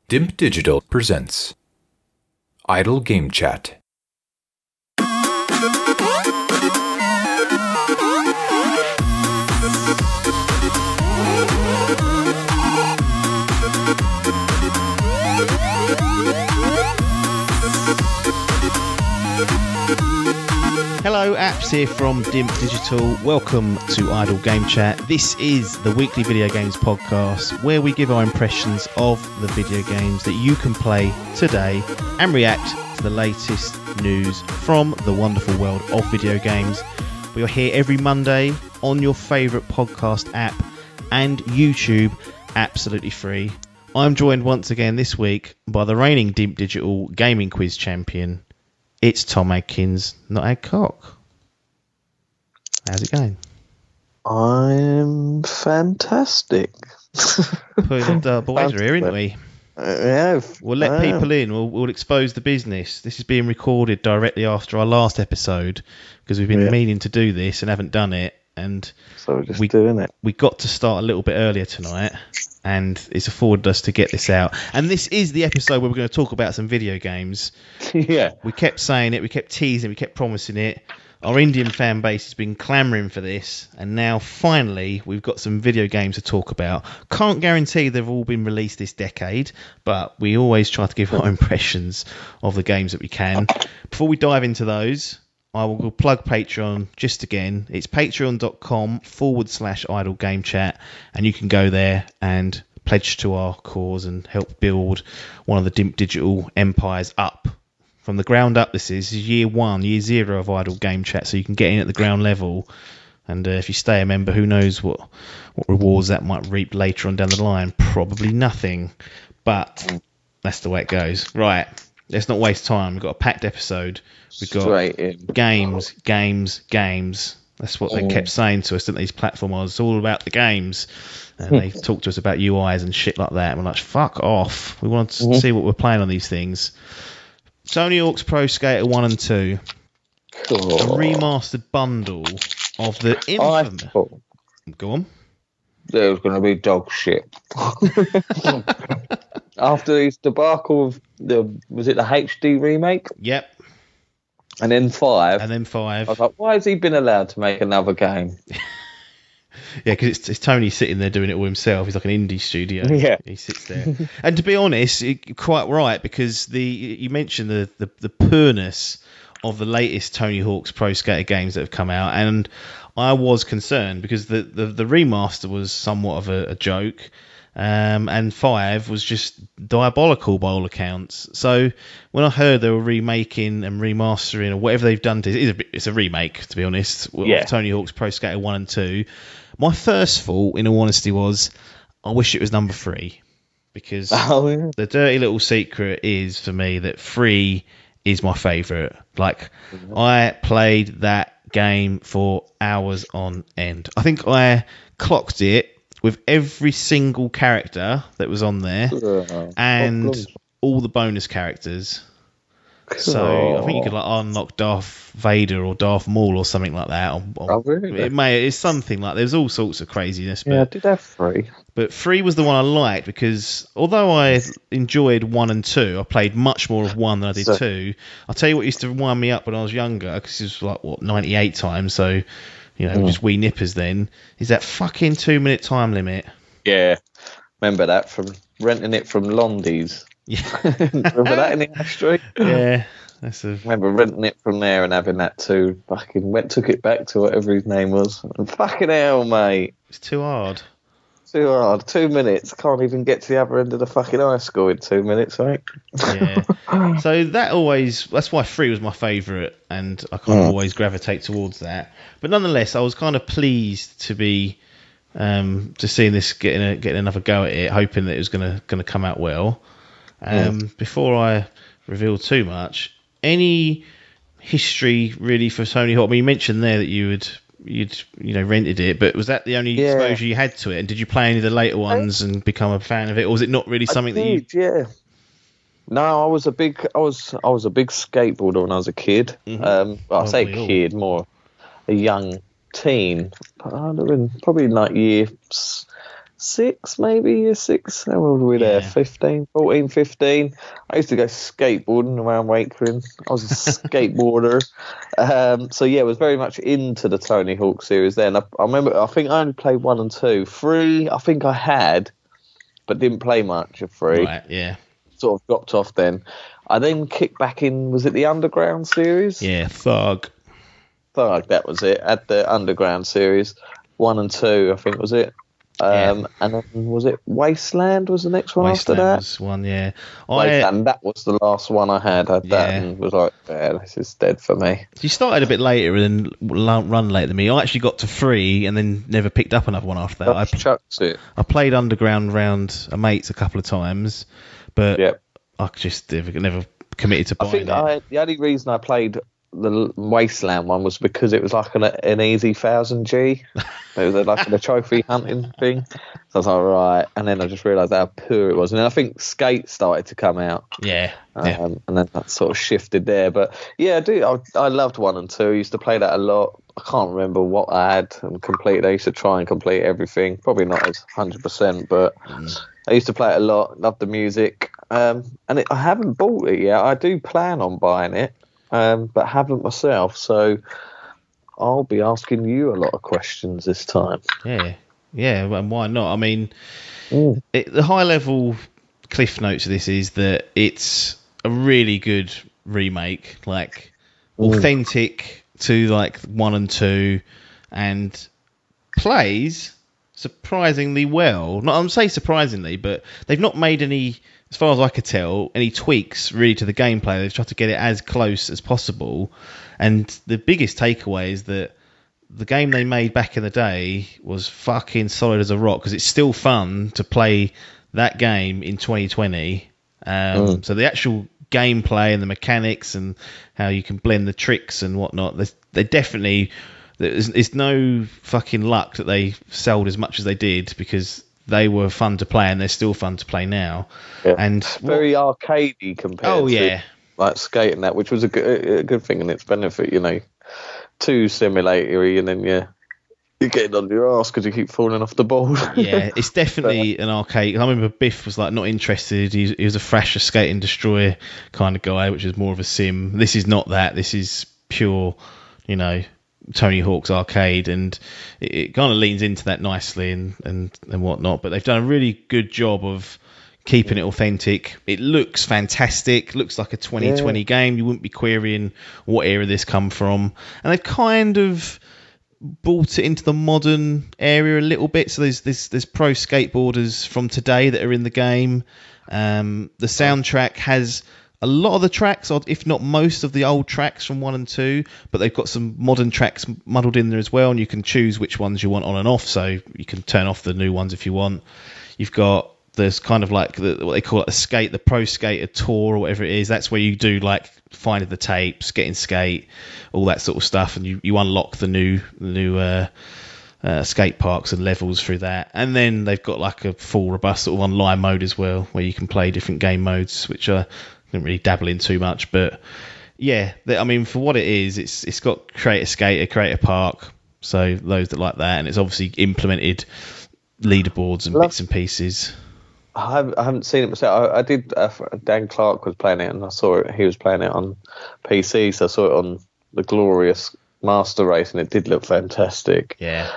Dimp Digital Presents Idle Game Chat. Hello, Apps here from Dimp Digital. Welcome to Idle Game Chat. This is the weekly video games podcast where we give our impressions of the video games that you can play today and react to the latest news from the wonderful world of video games. We are here every Monday on your favourite podcast app and YouTube, absolutely free. I'm joined once again this week by the reigning Dimp Digital Gaming Quiz champion. It's Tom Adkins, not Adcock. How's it going? I'm fantastic. The boys are here, aren't we? Yeah. We'll let people in. We'll expose the business. This is being recorded directly after our last episode because we've been meaning to do this and haven't done it. And so we're just doing it. We got to start a little bit earlier tonight, and it's afforded us to get this out. And this is the episode where we're going to talk about some video games. Yeah. We kept saying it, we kept teasing, we kept promising it. Our Indian fan base has been clamouring for this, and now finally we've got some video games to talk about. Can't guarantee they've all been released this decade, but we always try to give our impressions of the games that we can. Before we dive into those, I will plug Patreon just again. It's patreon.com/idle game chat, and you can go there and pledge to our cause and help build one of the Dimp Digital empires up. From the ground up, this is year zero of Idle Game Chat, so you can get in at the ground level. And if you stay a member, who knows what rewards that might reap later on down the line. Probably nothing, but that's the way it goes. Right, let's not waste time. We've got a packed episode. We've got games. That's what they kept saying to us, didn't they? These platformers, it's all about the games. And they talked to us about UIs and shit like that. And we're like, fuck off. We want to see what we're playing on these things. Tony Hawk's Pro Skater 1 and 2. Cool. A remastered bundle of the infamous... Go on. There was going to be dog shit. After his debacle of was it the HD remake? Yep. And then 5. I was like, why has he been allowed to make another game? Yeah, because it's Tony sitting there doing it all himself. He's like an indie studio. Yeah. He sits there. And to be honest, you're quite right, because you mentioned the poorness of the latest Tony Hawk's Pro Skater games that have come out, and I was concerned because the remaster was somewhat of a joke. And 5 was just diabolical by all accounts. So when I heard they were remaking and remastering or whatever they've done to it, it's a remake, to be honest, of Tony Hawk's Pro Skater 1 and 2. My first thought, in all honesty, was I wish it was number 3. Because the dirty little secret is, for me, that 3 is my favourite. Like, I played that game for hours on end. I think I clocked it with every single character that was on there and all the bonus characters. Cool. So I think you could unlock Darth Vader or Darth Maul or something like that. Really? It's something like there's all sorts of craziness. But, I did have 3. But 3 was the one I liked because although I enjoyed 1 and 2, I played much more of 1 than I did 2. I'll tell you what used to wind me up when I was younger, because it was like 98 times, so just wee nippers then, is that fucking 2-minute time limit. Yeah, remember that from renting it from Londi's. Yeah. Remember that in the Astro? Yeah. Remember renting it from there and having that too. Took it back to whatever his name was. And fucking hell, mate. It's too hard. 2 minutes. Can't even get to the other end of the fucking high school in 2 minutes, mate. Yeah. So that's why 3 was my favourite, and I kind of always gravitate towards that. But nonetheless, I was kind of pleased to be to seeing this getting another go at it, hoping that it was going to come out well. Before I reveal too much, any history really for Tony Hawk? I mean, you mentioned there that you'd rented it, but was that the only exposure you had to it? And did you play any of the later ones and become a fan of it, or was it not really something that you? Yeah. No, I was a big skateboarder when I was a kid. I say kid, more a young teen. Probably like year 6, maybe year 6. How old were we there? 15, 14, 15. I used to go skateboarding around Wakering. I was a skateboarder. So yeah, I was very much into the Tony Hawk series then. I remember, I think I only played 1 and 2. 3, I think I had, but didn't play much of 3. Right, yeah. Sort of dropped off then. I then kicked back in, was it the Underground series? Yeah, Thug, that was it. At the Underground series. 1 and 2, I think, was it? And then was it Wasteland was the next one after that? Was one, yeah. Wasteland, that was the last one I had. I had that and was like, yeah, this is dead for me. You started a bit later and run later than me. I actually got to 3 and then never picked up another one after that. I chucked it. I played Underground round a mate's a couple of times, but I just never committed to buying it. The only reason I played the Wasteland one was because it was like an easy 1000G. It was like a trophy hunting thing. So I was like, right. And then I just realised how poor it was. And then I think Skate started to come out. Yeah. And then that sort of shifted there. But yeah, I loved 1 and 2. I used to play that a lot. I can't remember what I had and completed. I used to try and complete everything. Probably not as 100%, but I used to play it a lot. Loved the music. I haven't bought it yet. I do plan on buying it. But haven't myself, so I'll be asking you a lot of questions this time. Yeah, and why not? I mean, the high-level cliff notes of this is that it's a really good remake, like authentic to like 1 and 2, and plays surprisingly well. Not I'm saying surprisingly, but they've not made any, as far as I could tell, any tweaks really to the gameplay. They've tried to get it as close as possible. And the biggest takeaway is that the game they made back in the day was fucking solid as a rock, because it's still fun to play that game in 2020. So the actual gameplay and the mechanics and how you can blend the tricks and whatnot, they definitely... It's no fucking luck that they sold as much as they did, because they were fun to play and they're still fun to play now. Yeah. And very arcadey compared to like Skate and that, which was a good thing in its benefit, you know. Too simulatory, and then you're getting on your ass because you keep falling off the board. Yeah, it's definitely an arcade. I remember Biff was like not interested. He was a Thrasher Skate and Destroy kind of guy, which is more of a sim. This is not that. This is pure, you know, Tony Hawk's arcade, and it kind of leans into that nicely and whatnot. But they've done a really good job of keeping it authentic. It looks fantastic. Looks like a 2020 game. You wouldn't be querying what era this come from. And they've kind of brought it into the modern area a little bit. So there's pro skateboarders from today that are in the game. The soundtrack has a lot of the tracks, or if not most of the old tracks from 1 and 2, but they've got some modern tracks muddled in there as well, and you can choose which ones you want on and off, so you can turn off the new ones if you want. You've got there's kind of like what they call it the Pro Skater Tour or whatever it is. That's where you do like finding the tapes, getting skate, all that sort of stuff, and you unlock the new skate parks and levels through that. And then they've got like a full robust sort of online mode as well, where you can play different game modes, which I didn't really dabble in too much. But yeah, I mean, for what it is, it's got Create a Skater, Create a Park, so those that like that, and it's obviously implemented leaderboards and bits and pieces. I haven't seen it myself. I did. Dan Clark was playing it, and I saw it. He was playing it on PC, so I saw it on the glorious Master Race, and it did look fantastic. Yeah.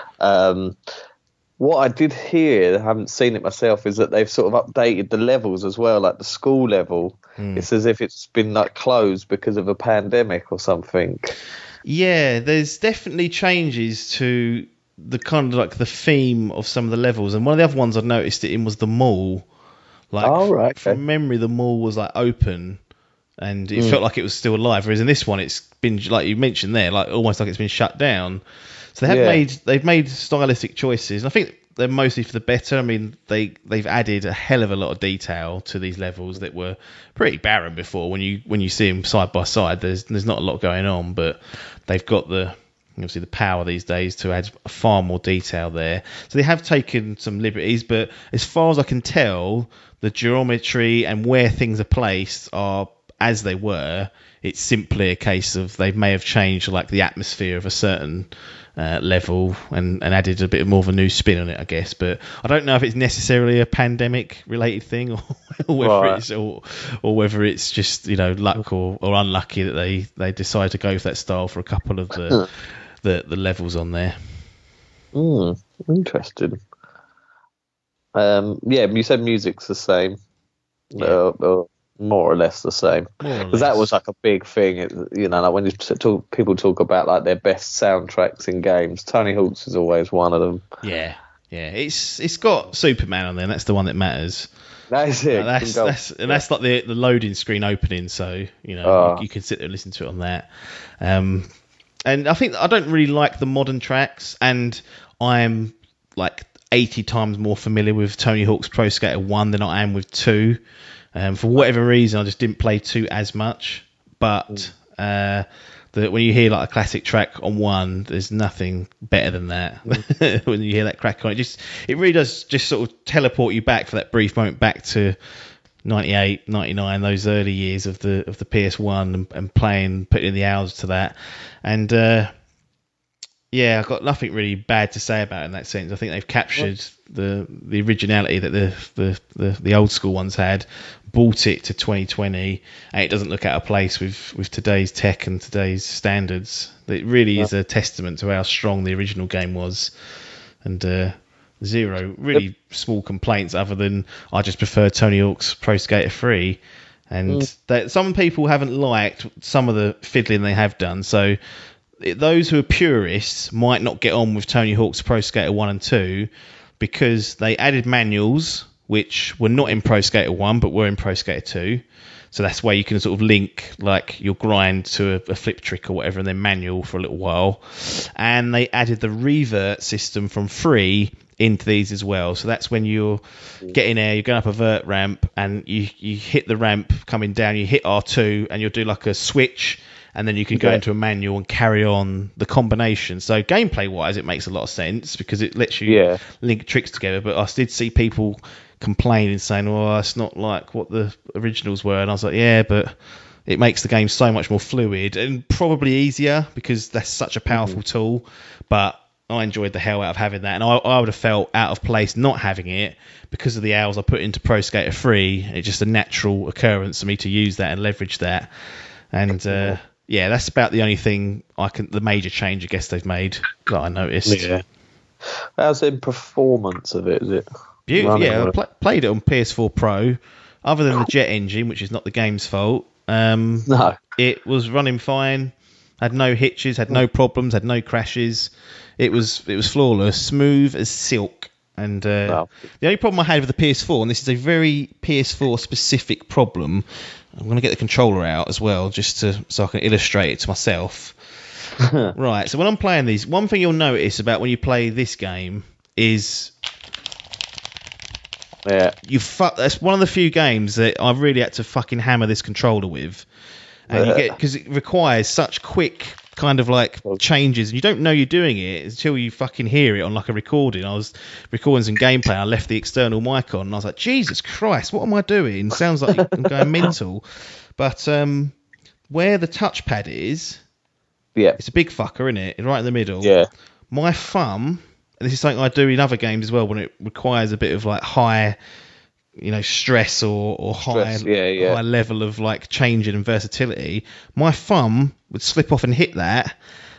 What I did hear, I haven't seen it myself, is that they've sort of updated the levels as well, like the school level. It's as if it's been like closed because of a pandemic or something. Yeah, there's definitely changes to the kind of like the theme of some of the levels, and one of the other ones I noticed it in was the mall. Like, from memory, the mall was like open, and it felt like it was still alive. Whereas in this one, it's been, like you mentioned there, like almost like it's been shut down. So they've made stylistic choices, and I think they're mostly for the better. I mean, they've added a hell of a lot of detail to these levels that were pretty barren before. When you see them side by side, there's not a lot going on, but they've got obviously the power these days to add far more detail there. So they have taken some liberties, but as far as I can tell, the geometry and where things are placed are as they were. It's simply a case of they may have changed like the atmosphere of a certain level and added a bit more of a new spin on it, I guess. But I don't know if it's necessarily a pandemic related thing or whether it's just luck or unlucky that they decide to go for that style for a couple of the levels on there. Interesting. You said music's the same. Yeah. More or less the same, because that was like a big thing. Like when people talk about like their best soundtracks in games, Tony Hawk's is always one of them. Yeah. It's got Superman on there, and that's the one that matters. That's it. That's like the loading screen opening, so you can sit there and listen to it on that. And I think I don't really like the modern tracks, and I'm like 80 times more familiar with Tony Hawk's Pro Skater 1 than I am with 2. For whatever reason, I just didn't play 2 as much. But when you hear like a classic track on 1, there's nothing better than that. When you hear that crack on it, it really does just sort of teleport you back for that brief moment back to 98, 99, those early years of the PS1 and putting in the hours to that. And I've got nothing really bad to say about it in that sense. I think they've captured the originality that the old school ones had, brought it to 2020, and it doesn't look out of place with today's tech and today's standards. It really is a testament to how strong the original game was, and zero really small complaints other than I just prefer Tony Hawk's Pro Skater 3, and that some people haven't liked some of the fiddling they have done. So those who are purists might not get on with Tony Hawk's Pro Skater 1 and 2 because they added manuals which were not in Pro Skater 1 but were in Pro Skater 2. So that's where you can sort of link like your grind to a flip trick or whatever and then manual for a little while. And they added the revert system from 3 into these as well. So that's when you're getting there, you're going up a vert ramp and you hit the ramp coming down, you hit R2 and you'll do like a switch and then you can go into a manual and carry on the combination. So gameplay-wise, it makes a lot of sense because it lets you link tricks together. But I did see people complaining, saying, "Oh, it's not like what the originals were." And I was like, "Yeah, but it makes the game so much more fluid and probably easier because that's such a powerful tool." But I enjoyed the hell out of having that, and I would have felt out of place not having it because of the hours I put into Pro Skater 3. It's just a natural occurrence for me to use that and leverage that. And that's about the only thing the major change I guess they've made that I noticed. Yeah. How's the performance of it? Is it beautiful? Yeah, I played it on PS4 Pro. Other than the jet engine, which is not the game's fault, no, it was running fine. Had no hitches, had no problems, had no crashes. It was flawless, smooth as silk. And the only problem I had with the PS4, and this is a very PS4 specific problem, I'm going to get the controller out as well, just so I can illustrate it to myself. Right, so when I'm playing these, one thing you'll notice about when you play this game is that's one of the few games that I've really had to fucking hammer this controller with. And you get, because it requires such quick kind of like changes, and you don't know you're doing it until you fucking hear it on like a recording. I was recording some gameplay, I left the external mic on, and I was like, Jesus Christ, what am I doing? Sounds like I'm going mental. But where the touchpad is, it's a big fucker, isn't it? Right in the middle. Yeah. My thumb, and this is something I do in other games as well, when it requires a bit of like high, stress or high level of like changing and versatility, my thumb would slip off and hit that,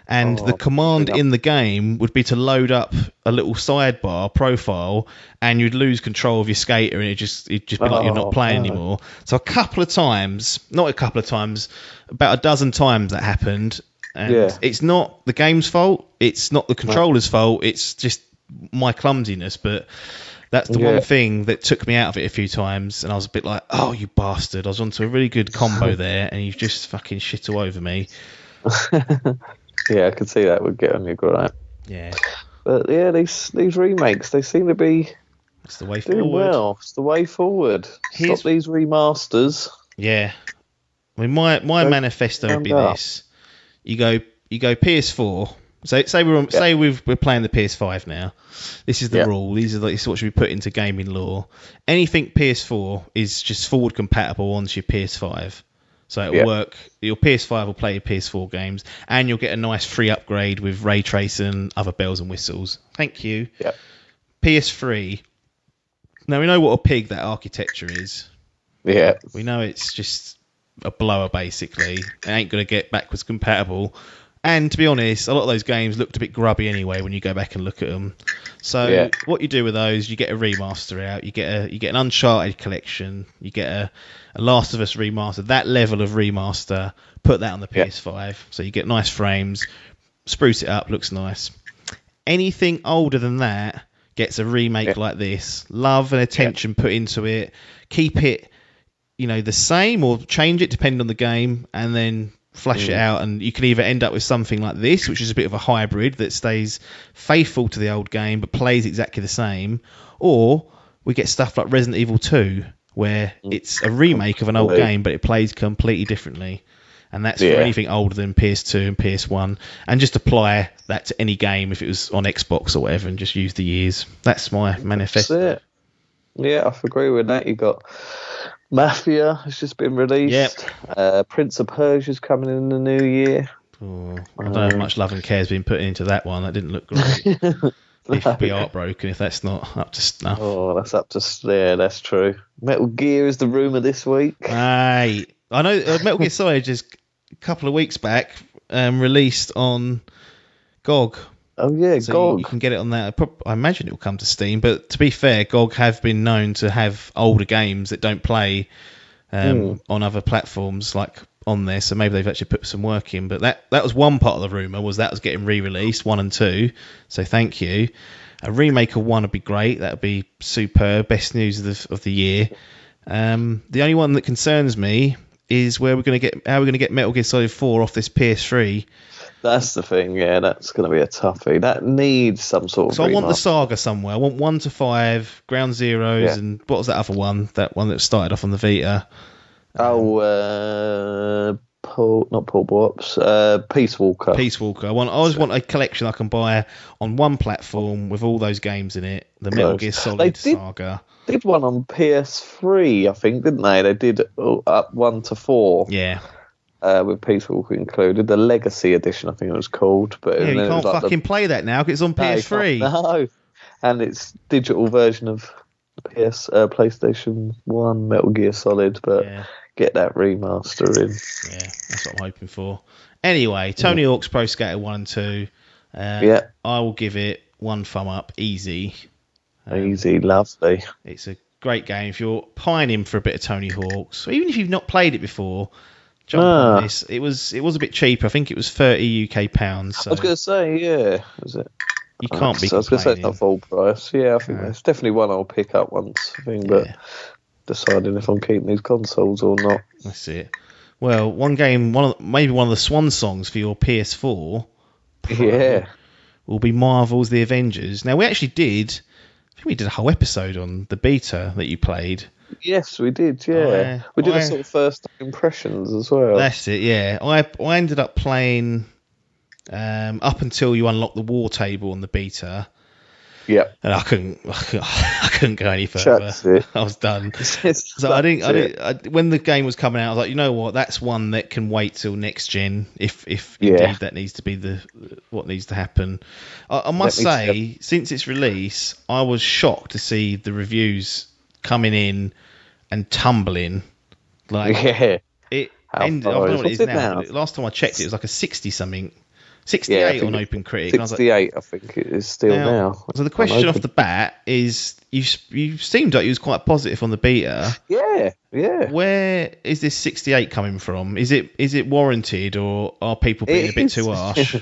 and the command in the game would be to load up a little sidebar profile, and you'd lose control of your skater, and it'd just be like you're not playing anymore. So about a dozen times that happened, and it's not the game's fault, it's not the controller's fault, it's just my clumsiness, but that's the one thing that took me out of it a few times, and I was a bit like, oh, you bastard. I was onto a really good combo there, and you've just fucking shit all over me. Yeah, I could see that would get on your gripe. Yeah. But yeah, these remakes, they seem to be it's the way doing forward. Well. It's the way forward. Stop these remasters. Yeah. I mean, my manifesto would be this. You go PS4. So say we're playing the PS5 now. This is the rule. This is what should be put into gaming law. Anything PS4 is just forward compatible onto your PS5. So it'll work. Your PS5 will play your PS4 games, and you'll get a nice free upgrade with ray tracing and other bells and whistles. Thank you. Yeah. PS3. Now we know what a pig that architecture is. Yeah. We know it's just a blower, basically. It ain't going to get backwards compatible. And to be honest, a lot of those games looked a bit grubby anyway when you go back and look at them. So what you do with those, you get a remaster out. You get an Uncharted collection. You get a Last of Us remaster. That level of remaster, put that on the PS5. So you get nice frames, spruce it up, looks nice. Anything older than that gets a remake like this. Love and attention put into it. Keep it, the same or change it depending on the game, and then flush it out, and you can either end up with something like this, which is a bit of a hybrid that stays faithful to the old game but plays exactly the same, or we get stuff like Resident Evil 2 where it's a remake of an old game but it plays completely differently, and that's for anything older than PS2 and PS1, and just apply that to any game if it was on Xbox or whatever and just use the years. That's my manifesto. That's it. Yeah, I agree with that. You got Mafia has just been released. Prince of Persia's coming in the new year. I don't know how much love and care has been put into that one. That didn't look great. I'd be heartbroken if that's not up to snuff. Oh, that's up to... Yeah, that's true. Metal Gear is the rumour this week. Hey, I know Metal Gear Solid just a couple of weeks back released on GOG. Oh, yeah, so GOG. You can get it on that. I imagine it will come to Steam, but to be fair, GOG have been known to have older games that don't play on other platforms like on there, so maybe they've actually put some work in. But that was one part of the rumour, was that was getting re-released, 1 and 2, so thank you. A remake of 1 would be great. That would be superb. Best news of the year. The only one that concerns me is how we're going to get Metal Gear Solid 4 off this PS3. That's the thing, that's going to be a toughie. That needs some sort of So I want the saga somewhere. I want 1 to 5, Ground Zeroes, and what was that other one? That one that started off on the Vita. Not Paul Bops, Peace Walker. Peace Walker. I always want a collection I can buy on one platform with all those games in it. The Metal Gear Solid saga. They did one on PS3, I think, didn't they? They did up 1 to 4. Yeah. With Peace Walker included. The Legacy Edition, I think it was called. But you can't fucking play that now because it's on PS3. No. And it's digital version of PlayStation 1 Metal Gear Solid, but get that remaster in. Yeah, that's what I'm hoping for. Anyway, Tony Hawk's Pro Skater 1 and 2. I will give it 1 thumb up. Easy. Easy, lovely. It's a great game. If you're pining for a bit of Tony Hawk's, or even if you've not played it before, jump on this. It was a bit cheaper. I think it was 30 UK pounds. So I was going to say, was it? You can't be. I was going to say it's not full price. Yeah, I think it's definitely one I'll pick up once. I think, but deciding if I'm keeping these consoles or not. That's it. Well, one game, maybe one of the swan songs for your PS4 Pro will be Marvel's The Avengers. Now, we actually did. I think we did a whole episode on the beta that you played. Yes, we did. Yeah, we did a sort of first impressions as well. That's it. Yeah, I ended up playing up until you unlock the war table on the beta. Yeah, and I couldn't go any further. I was done. So I didn't. When the game was coming out, I was like, you know what? That's one that can wait till next gen. If indeed that needs to be what needs to happen. I must say, since its release, I was shocked to see the reviews coming in and tumbling. Like it ended. I don't know what it is now. Last time I checked, it was like a 60-something. 68 on OpenCritic. 68, I think it is still now. So the question off the bat is, you seemed like you was quite positive on the beta. Yeah. Where is this 68 coming from? Is it warranted, or are people being a bit too harsh?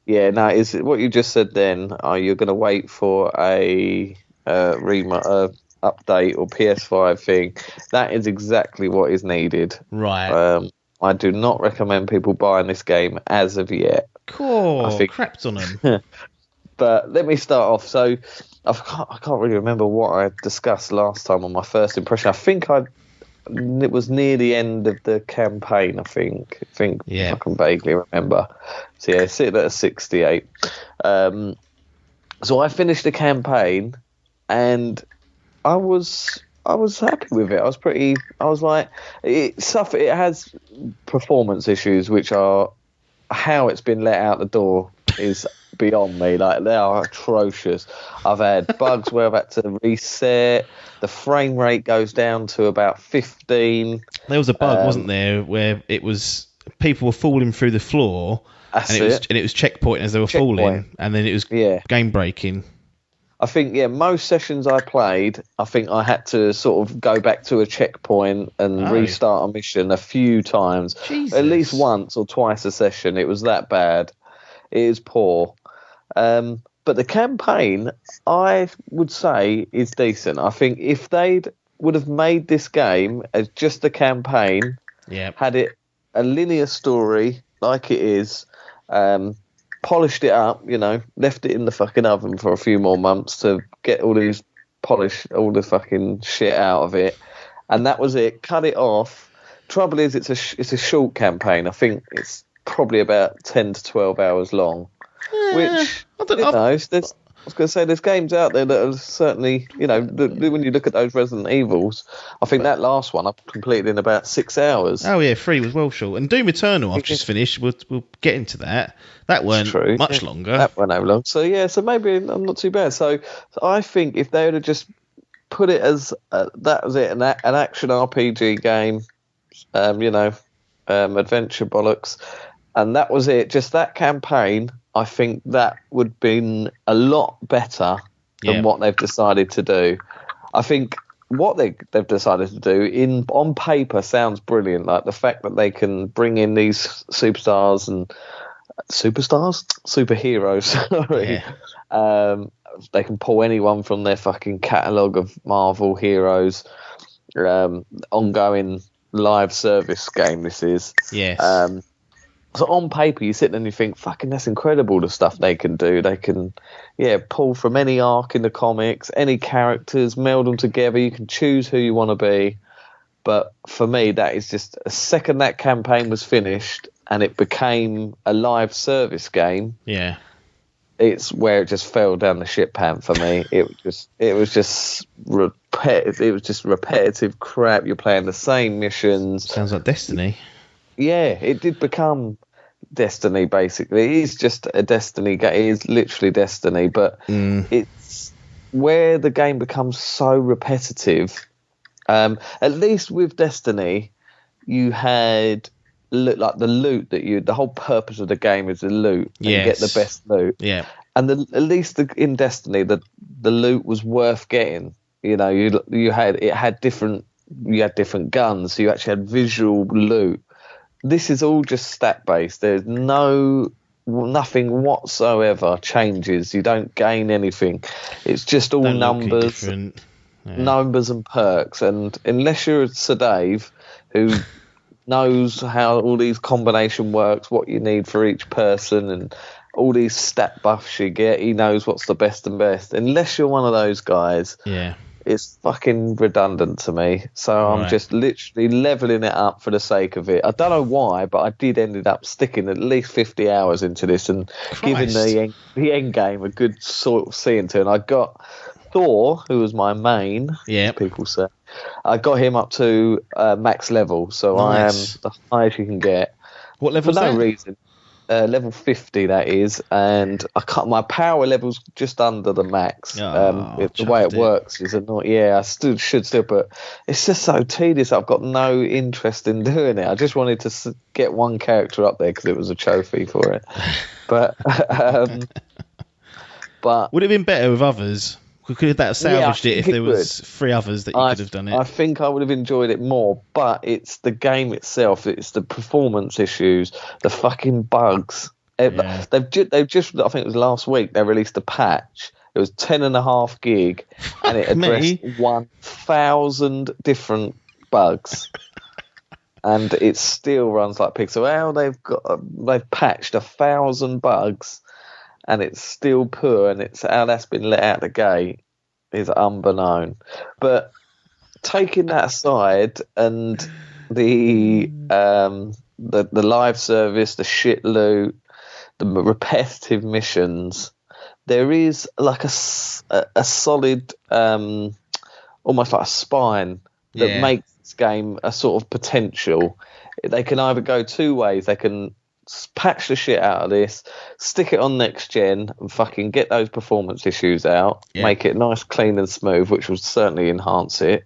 Yeah, no, is it what you just said then? Are you going to wait for a update or PS5 thing? That is exactly what is needed. Right. I do not recommend people buying this game as of yet. Cool. I think crapped on them. But let me start off. So I can't really remember what I discussed last time on my first impression. I think it was near the end of the campaign. I think I can vaguely remember. So yeah, sitting at a 68. So I finished the campaign, and I was I was happy with it. I was like, it has performance issues, which are how it's been let out the door is beyond me. Like, they are atrocious. I've had bugs where I've had to reset. The frame rate goes down to about 15. There was a bug, wasn't there, where it was people were falling through the floor, and it was checkpointing as they were falling, and then it was game breaking. I think, most sessions I played, I think I had to sort of go back to a checkpoint and restart a mission a few times. Jesus. At least once or twice a session. It was that bad. It is poor. But the campaign, I would say, is decent. I think if would have made this game as just a campaign, had it a linear story like it is, polished it up, left it in the fucking oven for a few more months to get all the fucking shit out of it, and that was it. Cut it off. Trouble is, it's a short campaign. I think it's probably about 10 to 12 hours long, which I don't know. I was going to say, there's games out there that are certainly, when you look at those Resident Evils, I think that last one I've completed in about 6 hours. Oh yeah, 3 was well short. And Doom Eternal I've just finished. We'll get into that. That weren't much longer. That weren't over long. So maybe I'm not too bad. So I think if they would have just put it as that was it, an action RPG game, adventure bollocks, and that was it, just that campaign, I think that would have been a lot better than what they've decided to do. I think what they've decided to do on paper sounds brilliant. Like the fact that they can bring in these superheroes. Sorry, they can pull anyone from their fucking catalogue of Marvel heroes. Ongoing live service game. This is So on paper, you sit there and you think, fucking, that's incredible, the stuff they can do. They can, pull from any arc in the comics, any characters, meld them together. You can choose who you want to be. But for me, that is just, a second that campaign was finished and it became a live service game. Yeah. It's where it just fell down the shit pan for me. It was just repetitive crap. You're playing the same missions. Sounds like Destiny. Yeah, it did become Destiny, basically. It is just a Destiny game. It is literally Destiny, but it's where the game becomes so repetitive. At least with Destiny, you had like the loot the whole purpose of the game is the loot. And you get the best loot. Yeah. And at least in Destiny, the loot was worth getting. You had different guns, so you actually had visual loot. This is all just stat based. There's nothing whatsoever changes. You don't gain anything. It's just all numbers and perks. And unless you're a Sir Dave who knows how all these combination works, what you need for each person, and all these stat buffs you get, he knows what's the best and best. Unless you're one of those guys, it's fucking redundant to me. So I'm just literally leveling it up for the sake of it. I don't know why, but I did ended up sticking at least 50 hours into this and giving the end game a good sort of seeing to. And I got Thor, who was my main, people say. I got him up to max level, so I am the highest you can get. What level? For no reason. Level 50, that is, and my power level's just under the max. The way it works is annoying. I should still, but it's just so tedious. I've got no interest in doing it. I just wanted to get one character up there because it was a trophy for it. But would it have been better with others? Could that have salvaged it if there was 3 others that you could have done it? I think I would have enjoyed it more, but it's the game itself. It's the performance issues, the fucking bugs. They've just, I think it was last week, they released a patch. It was 10.5 gig, and it addressed 1,000 different bugs. And it still runs like pigs. So how they've patched 1,000 bugs, and it's still poor, and it's how that's been let out the gate is unbeknown. But taking that aside, and the live service, the shit loot, the repetitive missions, there is like a solid almost like a spine that Yeah. makes this game a sort of potential. They can either go two ways. They can patch the shit out of this, stick it on next gen, and fucking get those performance issues out, make it nice, clean, and smooth, which will certainly enhance it.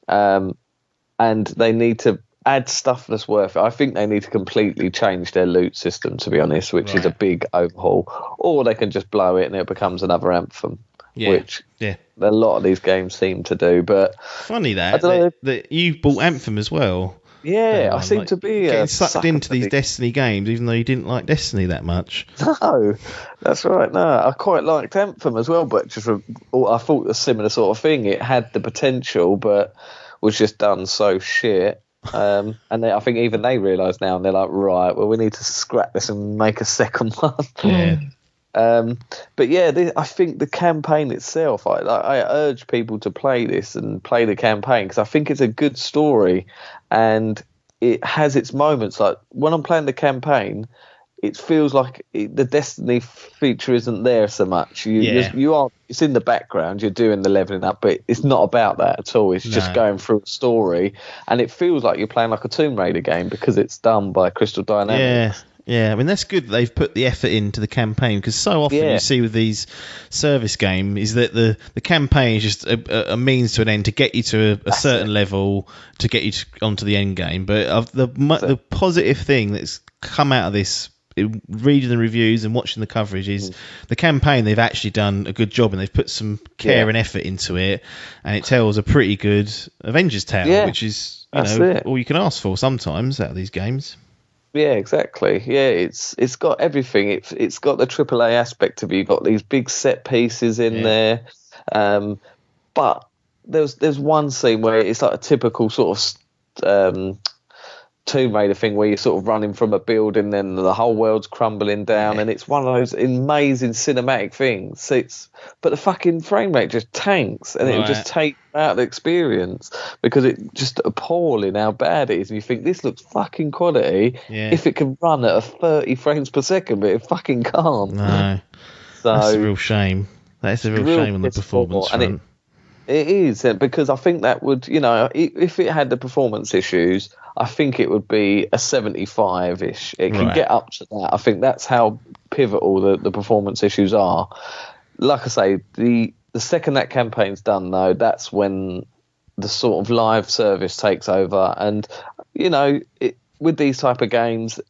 And they need to add stuff that's worth it. I think they need to completely change their loot system, to be honest, which is a big overhaul. Or they can just blow it and it becomes another Anthem, which a lot of these games seem to do. But funny that you bought Anthem as well. Yeah, I seem to be getting sucked into these Destiny games, even though you didn't like Destiny that much. No, that's right. No, I quite liked Anthem as well, but just I thought a similar sort of thing. It had the potential, but was just done so shit. And I think even they realise now, and they're like, right, well, we need to scrap this and make a second one. Yeah. But yeah, I think the campaign itself, I urge people to play this and play the campaign, because I think it's a good story and it has its moments. Like when I'm playing the campaign, it feels like the Destiny feature isn't there so much. You are. It's in the background. You're doing the leveling up, but it's not about that at all. It's just going through a story, and it feels like you're playing like a Tomb Raider game because it's done by Crystal Dynamics. Yeah, I mean, that's good that they've put the effort into the campaign, because so often you see with these service games is that the campaign is just a means to an end to get you to a certain level, to get you onto the end game. But the positive thing that's come out of this, reading the reviews and watching the coverage, is the campaign. They've actually done a good job, and they've put some care and effort into it, and it tells a pretty good Avengers tale, which is all you can ask for sometimes out of these games. Yeah, exactly. Yeah, it's got everything. It's got the AAA aspect of it. You've got these big set pieces in there, but there's one scene where it's like a typical sort of Tomb Raider thing, where you're sort of running from a building, then the whole world's crumbling down, and it's one of those amazing cinematic things. But the fucking frame rate just tanks, and it'll just take out the experience, because it's just appalling how bad it is. And you think, this looks fucking quality if it can run at a 30 frames per second, but it fucking can't. No, so that's a real shame. That's a real shame on the performance front. It is, because I think that would, if it had the performance issues, I think it would be a 75-ish. It can get up to that. I think that's how pivotal the performance issues are. Like I say, the second that campaign's done, though, that's when the sort of live service takes over. And, with these type of games,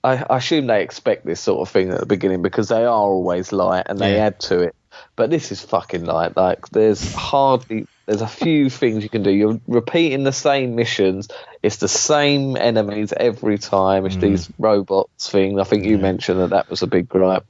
I assume they expect this sort of thing at the beginning, because they are always light and they add to it. But this is fucking light. Like, there's a few things you can do. You're repeating the same missions. It's the same enemies every time. It's these robots thing. I think you mentioned that was a big gripe.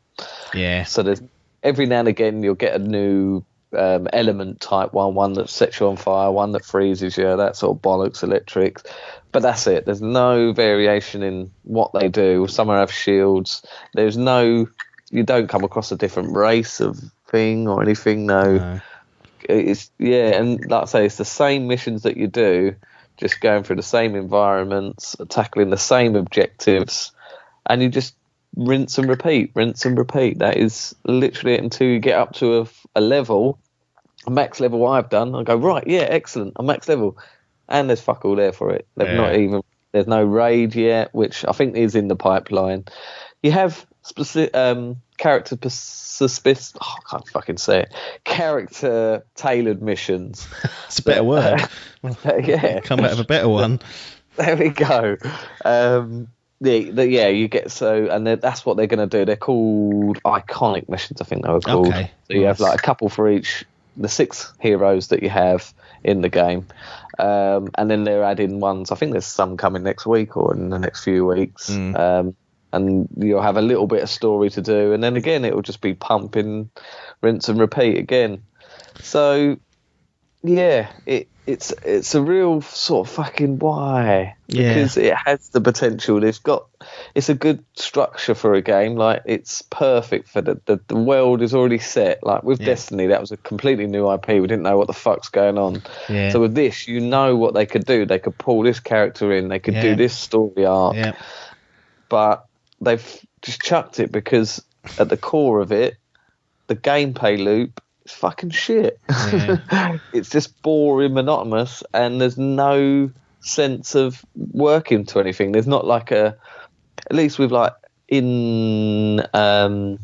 Yeah. So there's every now and again you'll get a new element type one that sets you on fire, one that freezes you, that sort of bollocks electrics. But that's it. There's no variation in what they do. Some have shields. You don't come across a different race of thing or anything. No. It's and like I say, it's the same missions that you do, just going through the same environments, tackling the same objectives, and you just rinse and repeat. That is literally it until you get up to a level, a max level I've done. I go, right, yeah, excellent, I'm max level, and there's fuck all there for it. There's no raid yet, which I think is in the pipeline. You have character I can't fucking say it. Character tailored missions. It's a better word. Yeah, come out of a better one. There we go. You get and that's what they're going to do. They're called iconic missions, I think they were called. Okay, so you have like a couple for each, the 6 heroes that you have in the game, and then they're adding ones. I think there's some coming next week or in the next few weeks. And you'll have a little bit of story to do, and then again it will just be pumping, rinse and repeat again. So yeah, it's a real sort of fucking why, because it has the potential. It's a good structure for a game. Like, it's perfect for the world is already set. Like with Destiny, that was a completely new IP. We didn't know what the fuck's going on. So with this, what they could do. They could pull this character in. They could do this story arc. But they've just chucked it, because at the core of it, the gameplay loop it's fucking shit. Yeah. It's just boring, monotonous, and there's no sense of working to anything. There's not like at least with like in Destiny,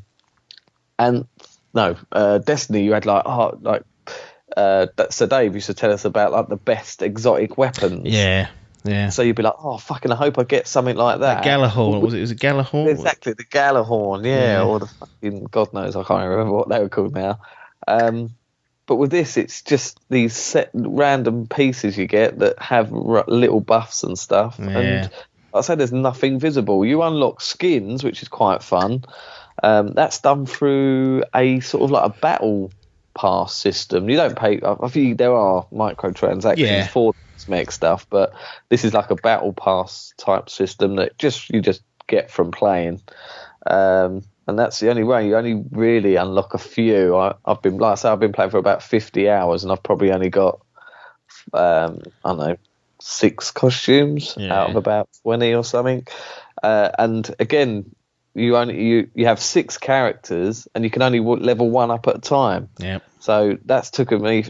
you had so Dave used to tell us about like the best exotic weapons. Yeah. So you'd be like, oh fucking, I hope I get something like that. Galahorn, was it Galahorn? Exactly, the Galahorn, yeah, or the fucking God knows, I can't remember what they were called now. But with this, it's just these set random pieces you get that have little buffs and stuff. Yeah. And I say there's nothing visible. You unlock skins, which is quite fun. That's done through a sort of like a battle pass system. You don't pay. I think there are microtransactions for mech stuff, but this is like a battle pass type system that you just get from playing. And that's the only way. You only really unlock a few. I've been playing for about 50 hours, and I've probably only got I don't know, 6 costumes out of about 20 or something. And again, you have 6 characters, and you can only level 1 up at a time. Yeah. So that's taken me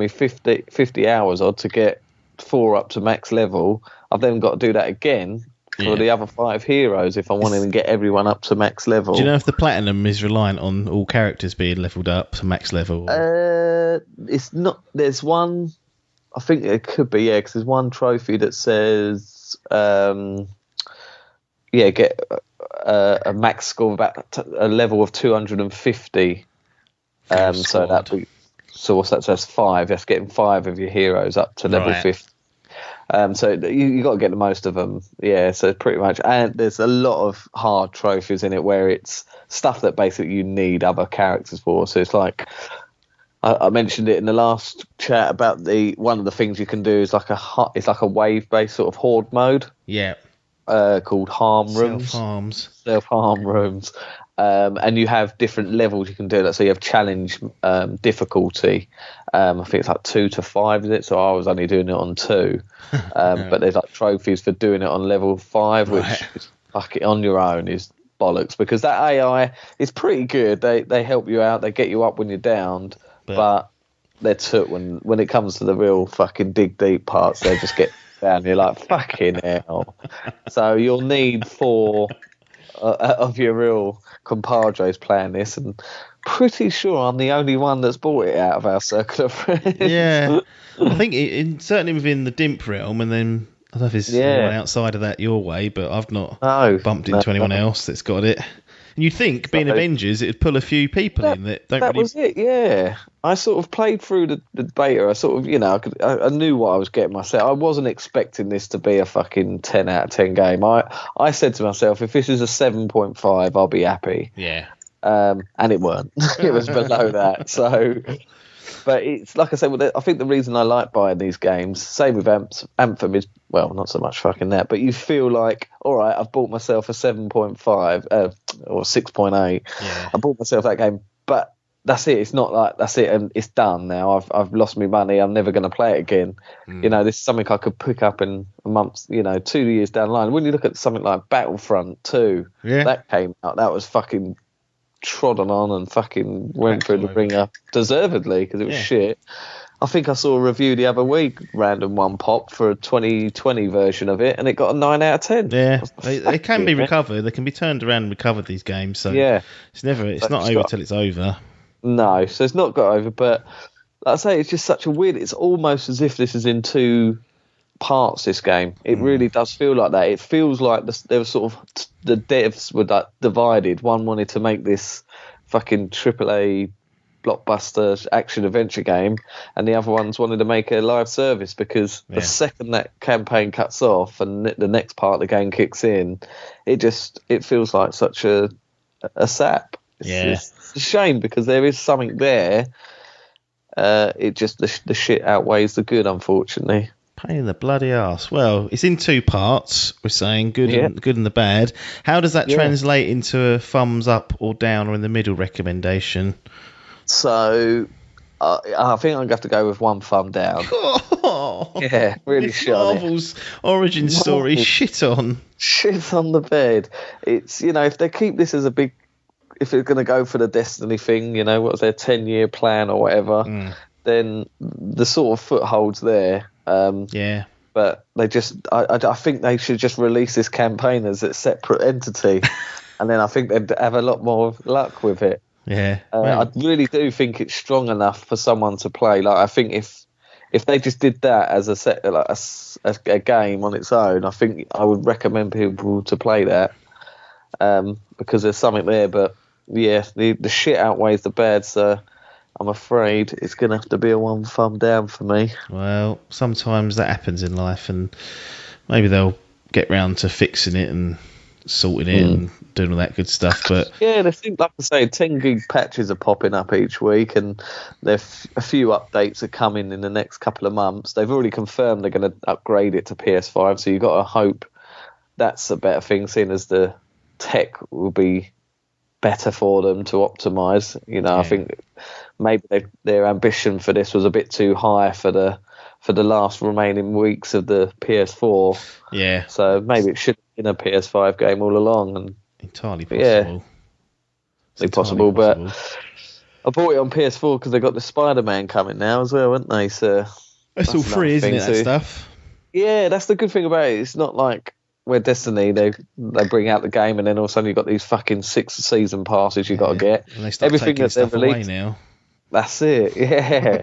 50 hours odd to get 4 up to max level. I've then got to do that again for the other 5 heroes if I want to get everyone up to max level. Do you know if the platinum is reliant on all characters being leveled up to max level? It's not. There's one. I think it could be, because there's one trophy that says, get a max score of about a level of 250. So what's that? So that's 5. That's getting 5 of your heroes up to level 50. So you got to get the most of them. Yeah, so pretty much. And there's a lot of hard trophies in it where it's stuff that basically you need other characters for. So it's like, I mentioned it in the last chat about one of the things you can do is like a wave-based sort of horde mode. Yeah. Called harm rooms. Self-harm rooms. And you have different levels you can do that. So you have challenge difficulty. I think it's like 2 to 5, is it? So I was only doing it on 2. But there's like trophies for doing it on level 5, which is fucking on your own is bollocks, because that AI is pretty good. They help you out. They get you up when you're downed. But they're took when it comes to the real fucking dig deep parts, they just get down. You're like, fucking hell. So you'll need 4 of your real compadres playing this, and pretty sure I'm the only one that's bought it out of our circle of friends. Yeah, I think certainly within the Dimp realm, and then I don't know if it's anyone outside of that your way, but I've not bumped into anyone else that's got it. And you'd think, being Avengers, it'd pull a few people in that don't really... That was it, yeah. I sort of played through the beta. I sort of, I knew what I was getting myself. I wasn't expecting this to be a fucking 10 out of 10 game. I said to myself, if this is a 7.5, I'll be happy. Yeah. And it weren't. It was below that. So... But it's like I said, I think the reason I like buying these games, same with Anthem, is, well, not so much fucking that, but you feel like, all right, I've bought myself a 7.5 or 6.8. Yeah. I bought myself that game, but that's it. It's not like that's it and it's done now. I've lost my money. I'm never going to play it again. This is something I could pick up in a month, 2 years down the line. When you look at something like Battlefront 2, that came out, that was fucking trodden on and fucking went through the ringer deservedly because it was shit. I think I saw a review the other week, random one pop for a 2020 version of it, and it got a 9 out of 10. Yeah, they can be recovered. They can be turned around and recovered, these games. So it's not over till it's over. No, so it's not got over. But like I say, it's just such a weird. It's almost as if this is in 2 parts. This game, it really does feel like that. It feels like there was sort of the devs were like divided. One wanted to make this fucking AAA blockbuster action adventure game, and the other ones wanted to make a live service, because the second that campaign cuts off and the next part of the game kicks in, it feels like such a sap. It's a shame, because there is something there. It just the shit outweighs the good, unfortunately. Pain in the bloody arse. Well, it's in 2 parts. We're saying good and the bad. How does that translate into a thumbs up or down or in the middle recommendation? So, I think I'm going to have to go with 1 thumb down. Yeah, really shit on it. Marvel's origin story, shit on. Shit on the bed. It's, if they keep this as a big... if it's going to go for the Destiny thing, you know, what was their 10-year plan or whatever, then the sort of footholds there. Yeah. But they just, I think they should just release this campaign as a separate entity, and then I think they'd have a lot more luck with it. Yeah. I really do think it's strong enough for someone to play. Like, I think if they just did that as a set, like a game on its own, I think I would recommend people to play that, because there's something there. But yeah, the shit outweighs the bad, so I'm afraid it's going to have to be a one thumb down for me. Well, sometimes that happens in life, and maybe they'll get round to fixing it and sorting it and doing all that good stuff. But yeah, they seem, like I say, 10 gig patches are popping up each week, and there's a few updates are coming in the next couple of months. They've already confirmed they're going to upgrade it to PS5, so you've got to hope that's a better thing, seeing as the tech will be better for them to optimize. You know, I think maybe their ambition for this was a bit too high for the last remaining weeks of the PS4. Yeah. So maybe it should have been a PS5 game all along. And entirely possible. Yeah, it's possible. But I bought it on PS4 because they got the Spider-Man coming now as well, haven't they? So that's all free, isn't it? That stuff. Yeah, that's the good thing about it. It's not like where Destiny, they bring out the game and then all of a sudden you've got these fucking 6 season passes you got to get. And they start everything that they've released now. That's it. Yeah.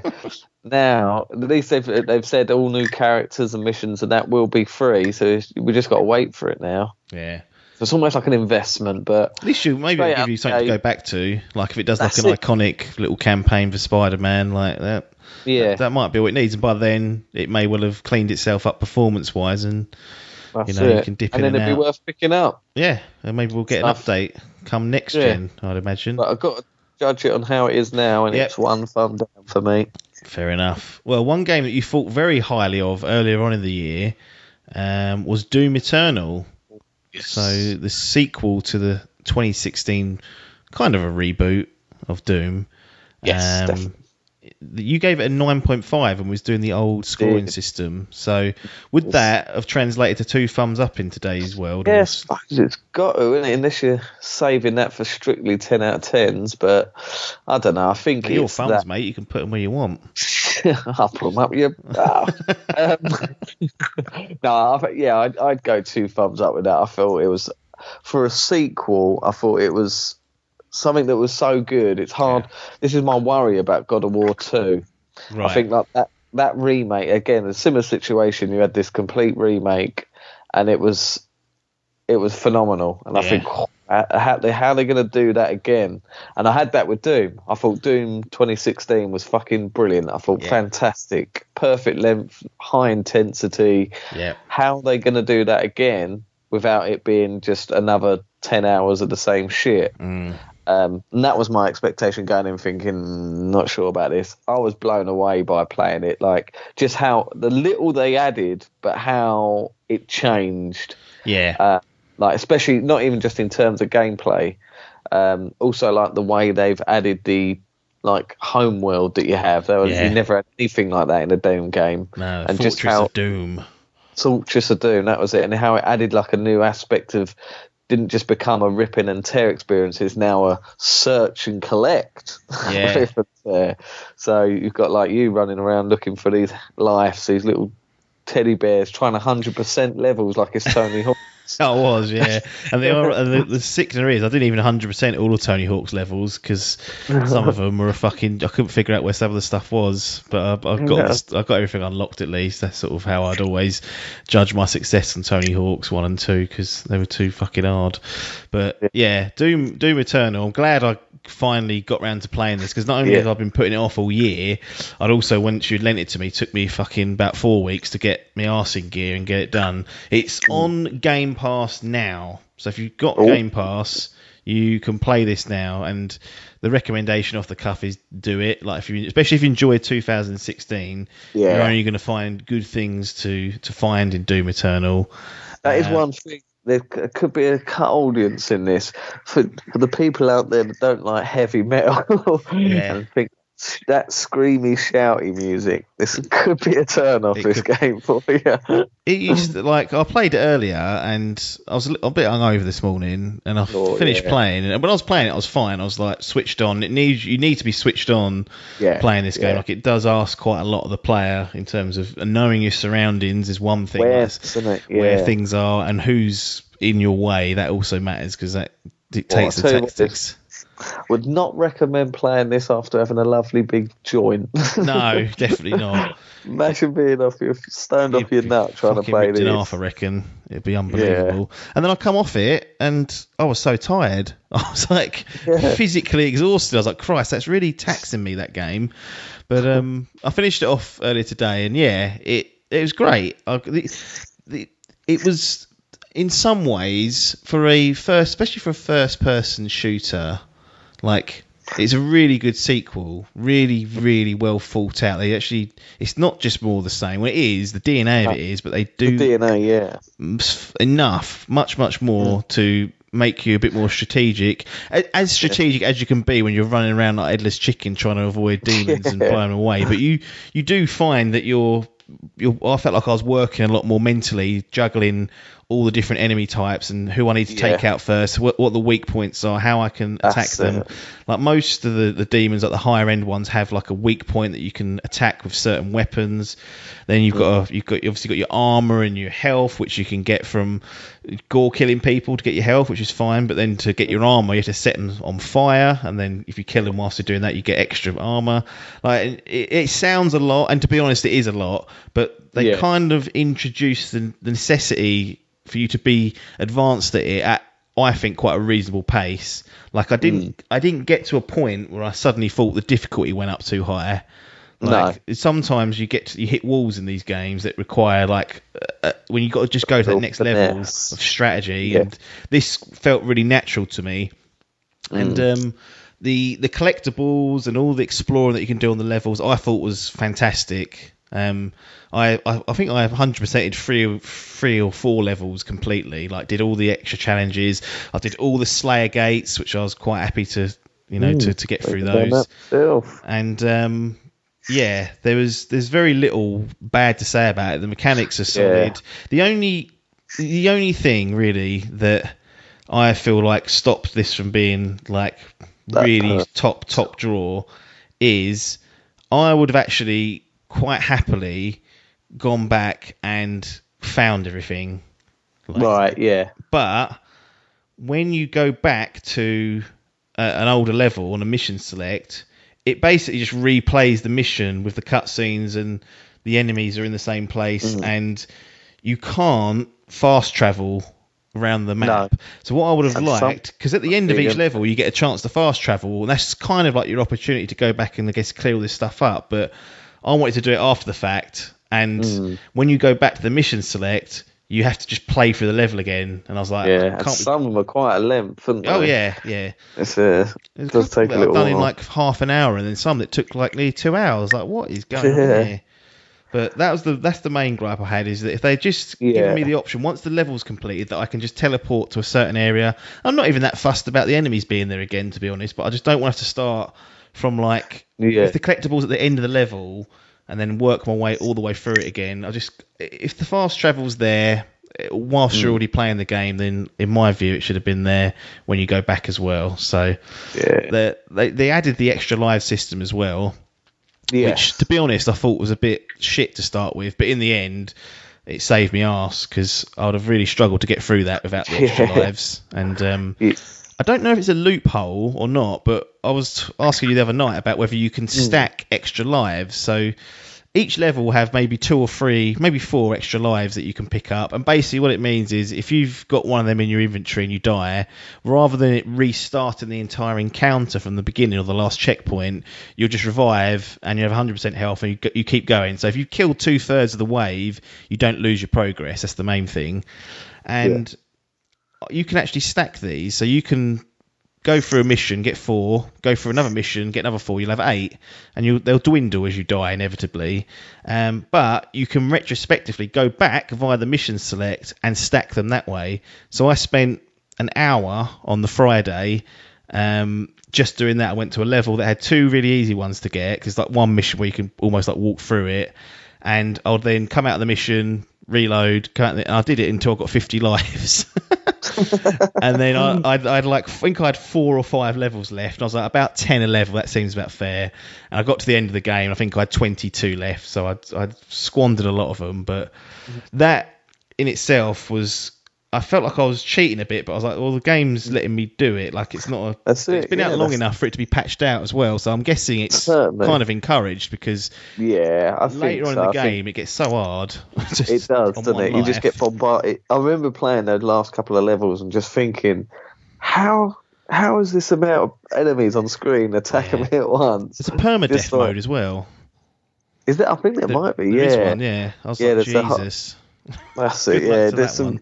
Now at least they've said all new characters and missions and that will be free. So we just got to wait for it now. Yeah. So it's almost like an investment, but at least maybe it'll give you something to go back to. Like if it does like an iconic little campaign for Spider-Man like that. Yeah. That might be what it needs, and by then it may well have cleaned itself up performance-wise, and you can dip in and then it'd be worth picking up. Yeah, and maybe we'll get an update come next gen, I'd imagine. But I've got to judge it on how it is now, and it's one thumb down for me. Fair enough. Well, one game that you thought very highly of earlier on in the year was Doom Eternal. Yes. So the sequel to the 2016 kind of a reboot of Doom. Yes, definitely. You gave it a 9.5 and was doing the old scoring system. So would that have translated to 2 thumbs up in today's world? Yes, it's got to, isn't it? Unless you're saving that for strictly 10 out of 10s. But I don't know. I think it's your thumbs, mate. You can put them where you want. I'll put them up your... I'd go 2 thumbs up with that. I thought it was... For a sequel, I thought it was... something that was so good. It's hard. This is my worry about God of War 2. Right. I think like that remake, again, a similar situation. You had this complete remake, and it was phenomenal. And I think how they're going to do that again. And I had that with Doom. I thought Doom 2016 was fucking brilliant. I thought fantastic, perfect length, high intensity. Yeah. How are they going to do that again without it being just another 10 hours of the same shit? And that was my expectation going in, thinking, not sure about this. I was blown away by playing it. Like, just how the little they added, but how it changed. Yeah. Like, especially not even just in terms of gameplay. Also, like, the way they've added the, like, home world that you have. You never had anything like that in a Doom game. No, and Fortress just how, of Doom. Fortress of Doom, that was it. And how it added, like, a new aspect of... didn't just become a rip in and tear experience. It's now a search and collect. Yeah. So you've got like you running around looking for these lives, these little teddy bears, trying 100% levels like it's Tony Hawk. I was, yeah. And the sickener is, I didn't even 100% all of Tony Hawk's levels because some of them were I couldn't figure out where some of the stuff was. But I got everything unlocked at least. That's sort of how I'd always judge my success on Tony Hawk's 1 and 2 because they were too fucking hard. But yeah, Doom Eternal. I'm glad I finally got round to playing this because not only have I been putting it off all year, I'd also, once you'd lent it to me, took me fucking about 4 weeks to get my arse in gear and get it done. It's on Game Pass now, so if you've got Game Pass, you can play this now. And the recommendation off the cuff is do it. Like especially if you enjoyed 2016, you're only going to find good things to find in Doom Eternal. That is one thing. There could be a cut audience in this for the people out there that don't like heavy metal and think that screamy, shouty music. This could be a turn off. This game for you. It used to, like, I played it earlier, and I was a bit hungover this morning, and I finished playing. And when I was playing it, I was fine. I was like switched on. You need to be switched on playing this game. Like, it does ask quite a lot of the player in terms of knowing your surroundings is one thing. Where things are and who's in your way. That also matters because that dictates the tactics. Would not recommend playing this after having a lovely big joint. No, definitely not. Imagine being stoned off your nut trying to play this. Half, I reckon. It'd be unbelievable. Yeah. And then I come off it, and I was so tired. I was like physically exhausted. I was like, Christ, that's really taxing me, that game. But I finished it off earlier today, and it was great. It was, in some ways, especially for a first-person shooter, like, it's a really good sequel, really, really well thought out. It's not just more the same. Well, it is, the DNA of it is, but they do the DNA, enough, much more to make you a bit more strategic, as strategic as you can be when you're running around like headless chicken trying to avoid demons and blow them away. But you do find that I felt like I was working a lot more mentally, juggling all the different enemy types and who I need to take out first, what the weak points are, how I can attack them. Like, most of the demons, like the higher end ones, have like a weak point that you can attack with certain weapons. Then you've obviously got your armor and your health, which you can get from gore killing people to get your health, which is fine. But then to get your armor, you have to set them on fire, and then if you kill them whilst you're doing that, you get extra armor. Like, it sounds a lot, and to be honest, it is a lot. But they kind of introduce the necessity for you to be advanced at it at, I think, quite a reasonable pace. Like, I didn't get to a point where I suddenly thought the difficulty went up too high. Like, sometimes you hit walls in these games that require, like, when you got to just go to the next level of strategy, and this felt really natural to me. And the collectibles and all the exploring that you can do on the levels, I thought was fantastic. I think I 100%ed three or four levels completely. Like, did all the extra challenges. I did all the Slayer gates, which I was quite happy to get through those. And there's very little bad to say about it. The mechanics are solid. The only thing really that I feel like stopped this from being like really top draw is I would have actually quite happily gone back and found everything. But when you go back to an older level on a mission select, it basically just replays the mission with the cutscenes, and the enemies are in the same place, and you can't fast travel around the map. So what I would have liked, because at the end of each level you get a chance to fast travel, and that's kind of like your opportunity to go back and, I guess, clear all this stuff up. But I wanted to do it after the fact, and when you go back to the mission select, you have to just play through the level again. And I was like, some of them are quite a length, aren't they? Oh yeah. It does take a little while. I've done in like half an hour, and then some that took like nearly 2 hours. Like, what is going on here? But that's the main gripe I had, is that if they just given me the option, once the level's completed, that I can just teleport to a certain area. I'm not even that fussed about the enemies being there again, to be honest, but I just don't want to have to start from like if the collectibles at the end of the level and then work my way all the way through it again. If the fast travel's there whilst you're already playing the game, then in my view it should have been there when you go back as well. So they added the extra live system as well, which, to be honest, I thought was a bit shit to start with, but in the end it saved me arse, because I would have really struggled to get through that without the extra lives. And I don't know if it's a loophole or not, but I was asking you the other night about whether you can stack extra lives. So each level will have maybe 2 or 3, maybe 4 extra lives that you can pick up. And basically what it means is, if you've got one of them in your inventory and you die, rather than it restarting the entire encounter from the beginning or the last checkpoint, you'll just revive and you have 100% health, and you keep going. So if you kill 2/3 of the wave, you don't lose your progress. That's the main thing. And you can actually stack these, so you can go through a mission, get 4, go through another mission, get another 4, you'll have 8, and they'll dwindle as you die inevitably. But you can retrospectively go back via the mission select and stack them that way. So I spent an hour on the Friday just doing that, I went to a level that had 2 really easy ones to get, because like one mission where you can almost like walk through it, and I'll then come out of the mission, reload, and I did it until I got 50 lives. And then I'd like think I had 4 or 5 levels left, and I was like, about 10 a level, that seems about fair. And I got to the end of the game, I think I had 22 left, so I'd squandered a lot of them. But that in itself was, I felt like I was cheating a bit, but I was like, well, the game's letting me do it. Like, it's not it's been out long enough for it to be patched out as well, so I'm guessing it's kind of encouraged, because I think later on in the game it gets so hard. It does, doesn't it? You just get bombarded. I remember playing those last couple of levels and just thinking, how is this amount of enemies on screen attacking me at once? It's a permadeath mode as well. Is that? I think there might be. There is one, yeah. I was like, Jesus. That's it. Yeah, there's some. One.